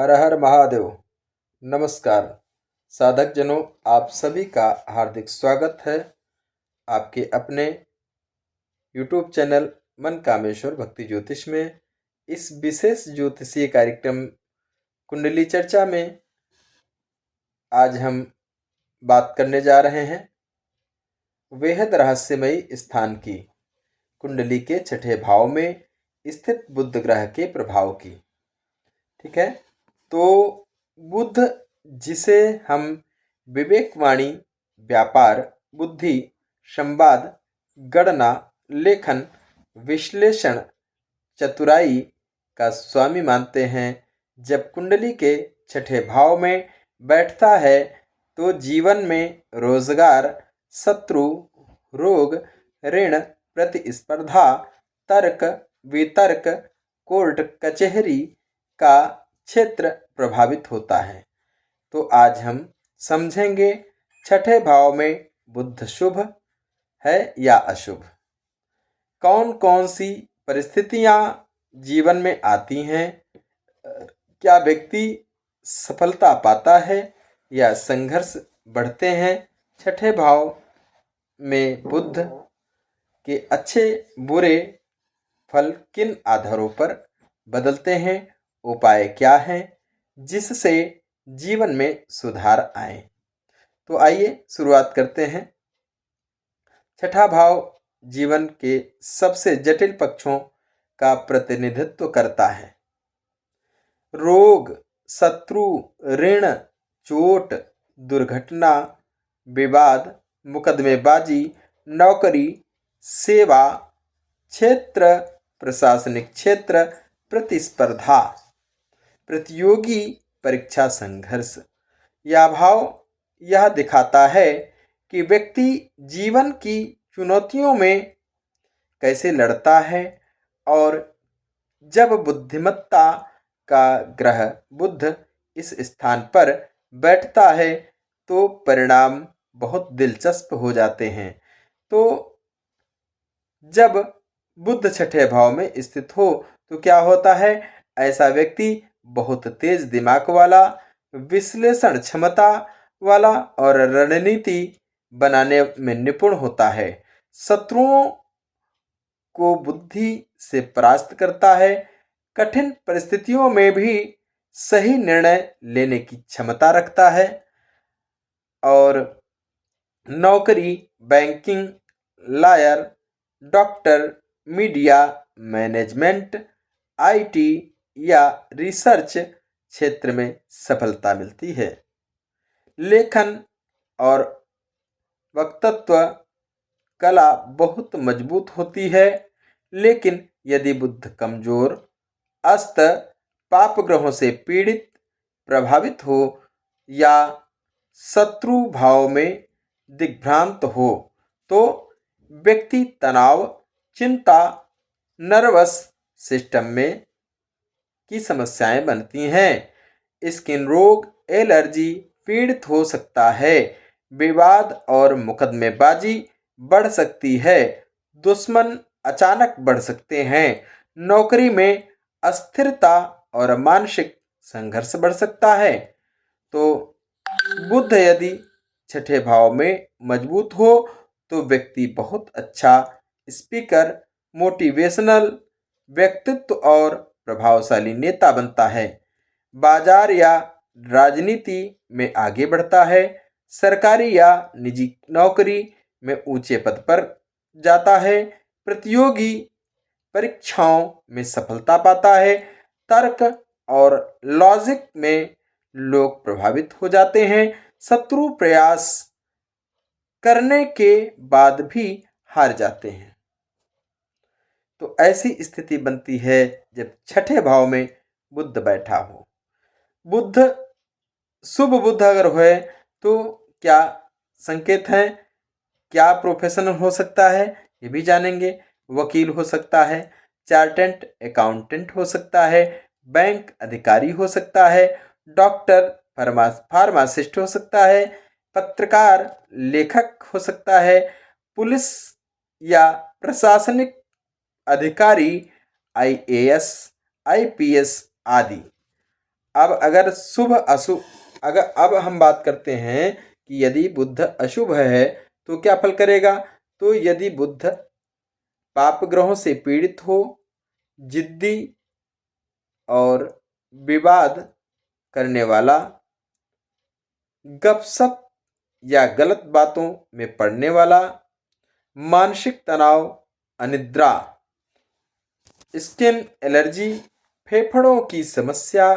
हर हर महादेव। नमस्कार साधक जनों, आप सभी का हार्दिक स्वागत है आपके अपने YouTube चैनल मन कामेश्वर भक्ति ज्योतिष में। इस विशेष ज्योतिषीय कार्यक्रम कुंडली चर्चा में आज हम बात करने जा रहे हैं बेहद रहस्यमयी स्थान की, कुंडली के छठे भाव में स्थित बुध ग्रह के प्रभाव की। ठीक है, तो बुध जिसे हम विवेकवाणी, व्यापार, बुद्धि, संवाद, गणना, लेखन, विश्लेषण, चतुराई का स्वामी मानते हैं, जब कुंडली के छठे भाव में बैठता है तो जीवन में रोजगार, शत्रु, रोग, ऋण, प्रतिस्पर्धा, तर्क वितर्क, कोर्ट कचहरी का क्षेत्र प्रभावित होता है। तो आज हम समझेंगे छठे भाव में बुध शुभ है या अशुभ, कौन कौन सी परिस्थितियां जीवन में आती हैं, क्या व्यक्ति सफलता पाता है या संघर्ष बढ़ते हैं, छठे भाव में बुध के अच्छे बुरे फल किन आधारों पर बदलते हैं, उपाय क्या हैं जिससे जीवन में सुधार आए। तो आइए शुरुआत करते हैं। छठा भाव जीवन के सबसे जटिल पक्षों का प्रतिनिधित्व करता है। रोग, शत्रु, ऋण, चोट, दुर्घटना, विवाद, मुकदमेबाजी, नौकरी, सेवा क्षेत्र, प्रशासनिक क्षेत्र, प्रतिस्पर्धा, प्रतियोगी परीक्षा, संघर्ष। यह भाव यह दिखाता है कि व्यक्ति जीवन की चुनौतियों में कैसे लड़ता है, और जब बुद्धिमत्ता का ग्रह बुध इस स्थान पर बैठता है तो परिणाम बहुत दिलचस्प हो जाते हैं। तो जब बुध छठे भाव में स्थित हो तो क्या होता है, ऐसा व्यक्ति बहुत तेज दिमाग वाला, विश्लेषण क्षमता वाला और रणनीति बनाने में निपुण होता है। शत्रुओं को बुद्धि से परास्त करता है, कठिन परिस्थितियों में भी सही निर्णय लेने की क्षमता रखता है, और नौकरी, banking, lawyer, doctor, media, management, IT या रिसर्च क्षेत्र में सफलता मिलती है। लेखन और वक्तृत्व कला बहुत मजबूत होती है, लेकिन यदि बुध कमजोर, अस्त, पाप ग्रहों से पीड़ित, प्रभावित हो या शत्रु भाव में दिग्भ्रांत हो तो व्यक्ति तनाव, चिंता, नर्वस सिस्टम में की समस्याएं बनती हैं। स्किन रोग, एलर्जी पीड़ित हो सकता है, विवाद और मुकदमेबाजी बढ़ सकती है, दुश्मन अचानक बढ़ सकते हैं, नौकरी में अस्थिरता और मानसिक संघर्ष बढ़ सकता है। तो बुध यदि छठे भाव में मजबूत हो तो व्यक्ति बहुत अच्छा स्पीकर, मोटिवेशनल व्यक्तित्व और प्रभावशाली नेता बनता है, बाजार या राजनीति में आगे बढ़ता है, सरकारी या निजी नौकरी में ऊंचे पद पर जाता है, प्रतियोगी परीक्षाओं में सफलता पाता है, तर्क और लॉजिक में लोग प्रभावित हो जाते हैं, शत्रु प्रयास करने के बाद भी हार जाते हैं। तो ऐसी स्थिति बनती है जब छठे भाव में बुध बैठा हो। बुध शुभ बुध अगर है तो क्या संकेत हैं, क्या प्रोफेशन हो सकता है ये भी जानेंगे। वकील हो सकता है, चार्टेंट अकाउंटेंट हो सकता है, बैंक अधिकारी हो सकता है, डॉक्टर, फार्मासिस्ट हो सकता है, पत्रकार, लेखक हो सकता है, पुलिस या प्रशासनिक अधिकारी, आईएएस, आईपीएस आदि। अब अगर शुभ अशुभ, अगर अब हम बात करते हैं कि यदि बुध अशुभ है तो क्या फल करेगा। तो यदि बुध पाप ग्रहों से पीड़ित हो, जिद्दी और विवाद करने वाला, गपशप या गलत बातों में पड़ने वाला, मानसिक तनाव, अनिद्रा, स्किन एलर्जी, फेफड़ों की समस्या,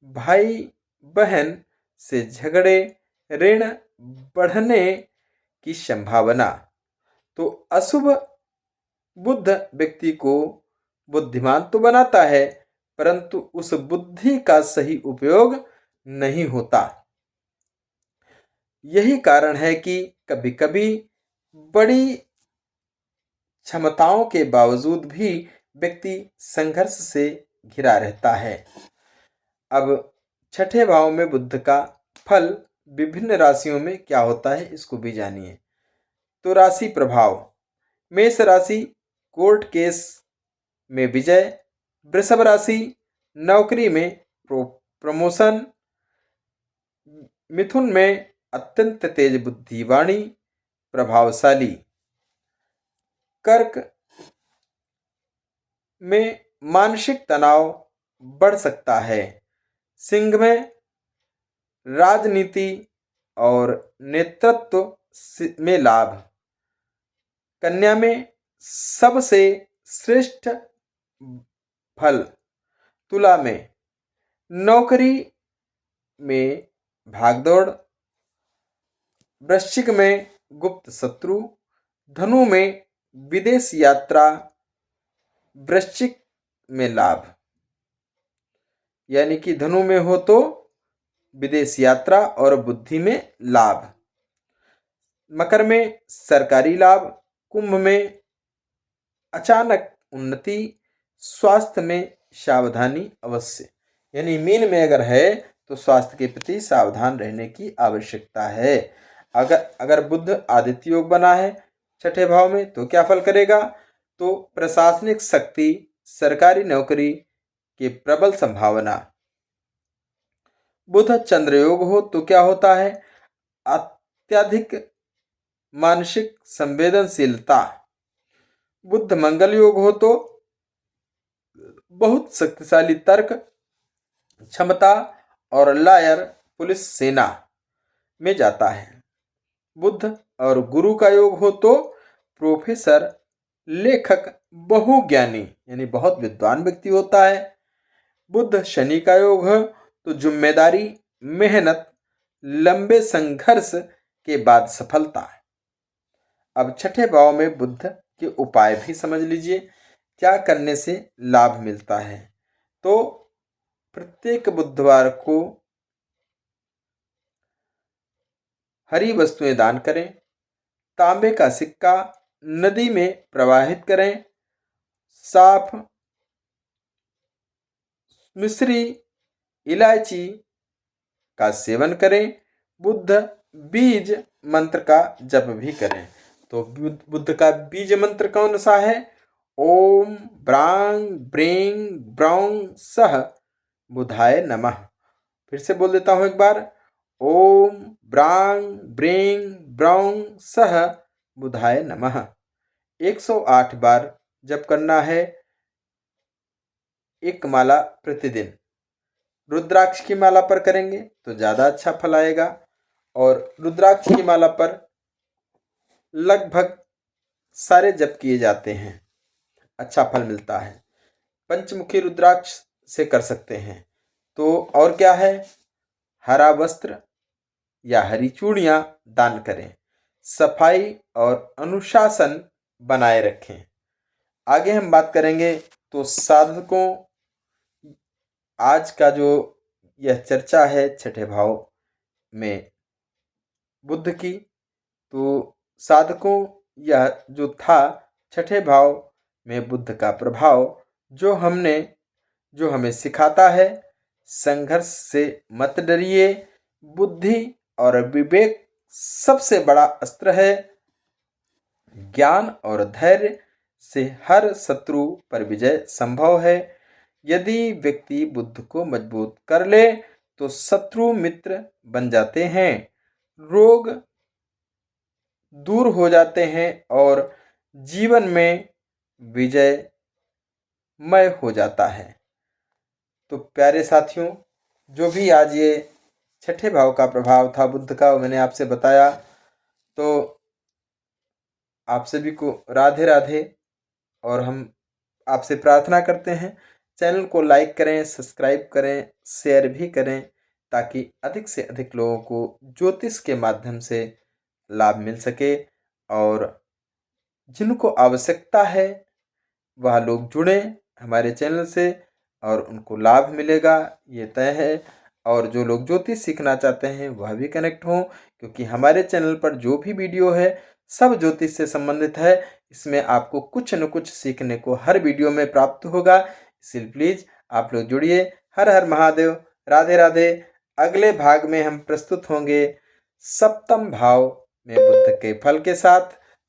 भाई बहन से झगड़े, ऋण बढ़ने की संभावना। तो अशुभ बुध व्यक्ति को बुद्धिमान तो बनाता है, परंतु उस बुद्धि का सही उपयोग नहीं होता। यही कारण है कि कभी कभी बड़ी क्षमताओं के बावजूद भी व्यक्ति संघर्ष से घिरा रहता है। अब छठे भाव में बुध का फल विभिन्न राशियों में क्या होता है इसको भी जानिए। तो राशि प्रभाव, मेष राशि कोर्ट केस में विजय, वृषभ राशि नौकरी में प्रमोशन, मिथुन में अत्यंत तेज बुद्धिवाणी, प्रभावशाली, कर्क में मानसिक तनाव बढ़ सकता है, सिंह में राजनीति और नेतृत्व में लाभ, कन्या में सबसे श्रेष्ठ फल, तुला में नौकरी में भागदौड़, वृश्चिक में गुप्त शत्रु, धनु में विदेश यात्रा, वृश्चिक में लाभ, यानी कि धनु में हो तो विदेश यात्रा और बुद्धि में लाभ, मकर में सरकारी लाभ, कुंभ में अचानक उन्नति, स्वास्थ्य में सावधानी अवश्य। यानी मीन में अगर है तो स्वास्थ्य के प्रति सावधान रहने की आवश्यकता है। अगर बुध आदित्य योग बना है छठे भाव में तो क्या फल करेगा। तो प्रशासनिक शक्ति, सरकारी नौकरी की प्रबल संभावना। बुध चंद्र योग हो तो क्या होता है, अत्यधिक मानसिक संवेदनशीलता। बुध मंगल योग हो तो बहुत शक्तिशाली तर्क क्षमता और लायर पुलिस सेना में जाता है। बुध और गुरु का योग हो तो प्रोफेसर, लेखक, बहुज्ञानी यानी बहुत विद्वान व्यक्ति होता है। बुध शनि का योग है तो जिम्मेदारी, मेहनत, लंबे संघर्ष के बाद सफलता। अब छठे भाव में बुध के उपाय भी समझ लीजिए, क्या करने से लाभ मिलता है। तो प्रत्येक बुधवार को हरी वस्तुएं दान करें, तांबे का सिक्का नदी में प्रवाहित करें, साफ मिश्री इलायची का सेवन करें, बुध बीज मंत्र का जप भी करें। तो बुध का बीज मंत्र कौन सा है, ओम ब्रांग ब्रेंग ब्रांग सह बुधाय नमः। फिर से बोल देता हूं एक बार, ओम ब्रांग ब्रेंग ब्रांग सह बुधाय नमः। 108 बार जप करना है, एक माला प्रतिदिन। रुद्राक्ष की माला पर करेंगे तो ज्यादा अच्छा फल आएगा, और रुद्राक्ष की माला पर लगभग सारे जप किए जाते हैं, अच्छा फल मिलता है। पंचमुखी रुद्राक्ष से कर सकते हैं। तो और क्या है, हरा वस्त्र या हरी चूड़ियां दान करें, सफाई और अनुशासन बनाए रखें। आगे हम बात करेंगे तो साधकों, आज का जो यह चर्चा है छठे भाव में बुध की, तो साधकों यह जो था छठे भाव में बुध का प्रभाव जो हमें सिखाता है, संघर्ष से मत डरिए, बुद्धि और विवेक सबसे बड़ा अस्त्र है, ज्ञान और धैर्य से हर शत्रु पर विजय संभव है, यदि व्यक्ति बुद्ध को मजबूत कर ले तो शत्रु मित्र बन जाते हैं, रोग दूर हो जाते हैं और जीवन में विजयमय हो जाता है। तो प्यारे साथियों, जो भी आज ये छठे भाव का प्रभाव था बुद्ध का, वो मैंने आपसे बताया। तो आप सभी को राधे राधे। और हम आपसे प्रार्थना करते हैं, चैनल को लाइक करें, सब्सक्राइब करें, शेयर भी करें, ताकि अधिक से अधिक लोगों को ज्योतिष के माध्यम से लाभ मिल सके। और जिनको आवश्यकता है वह लोग जुड़ें हमारे चैनल से और उनको लाभ मिलेगा, ये तय है। और जो लोग ज्योतिष सीखना चाहते हैं वह भी कनेक्ट हों, क्योंकि हमारे चैनल पर जो भी वीडियो है सब ज्योतिष से संबंधित है। इसमें आपको कुछ न कुछ सीखने को हर वीडियो में प्राप्त होगा। इसलिए प्लीज़ आप लोग जुड़िए। हर हर महादेव, राधे राधे। अगले भाग में हम प्रस्तुत होंगे सप्तम भाव में बुद्ध के फल के साथ।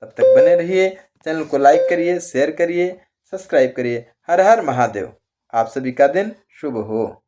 तब तक बने रहिए, चैनल को लाइक करिए, शेयर करिए, सब्सक्राइब करिए। हर हर महादेव। आप सभी का दिन शुभ हो।